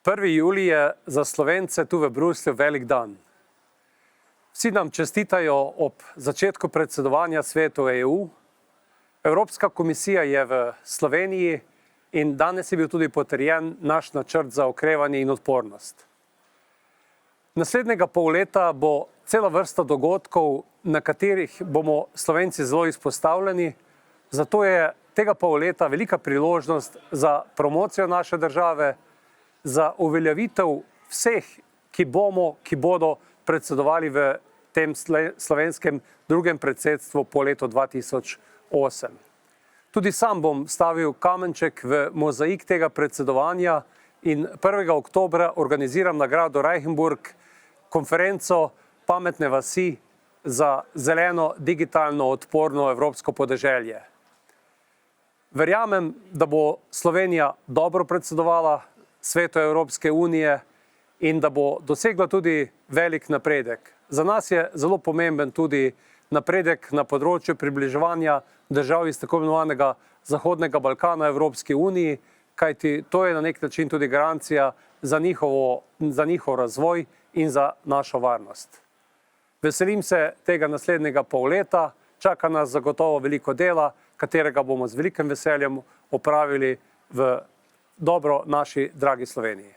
1. julij je za Slovence tu v Bruslju velik dan. Vsi nam čestitajo ob začetku predsedovanja Svetu EU. Evropska komisija je v Sloveniji in danes je bil tudi potrjen naš načrt za okrevanje in odpornost. Naslednjega pol leta bo cela vrsta dogodkov, na katerih bomo Slovenci zelo izpostavljeni, zato je tega pol leta velika priložnost za promocijo naše države, za uveljavitev vseh, ki bodo predsedovali v tem slovenskem drugem predsedstvu po letu 2008. Tudi sam bom stavil kamenček v mozaik tega predsedovanja in 1. oktobra organiziram na gradu Reichenburg konferenco Pametne vasi za zeleno, digitalno, odporno evropsko podeželje. Verjamem, da bo Slovenija dobro predsedovala Svetu Evropske unije in da bo dosegla tudi velik napredek. Za nas je zelo pomemben tudi napredek na področju približevanja držav iz tako imenovanega Zahodnega Balkana Evropski uniji, kajti to je na nek način tudi garancija za njihov razvoj in za našo varnost. Veselim se tega naslednjega pol leta, čaka nas zagotovo veliko dela, katerega bomo z velikim veseljem opravili v dobro naši dragi Sloveniji.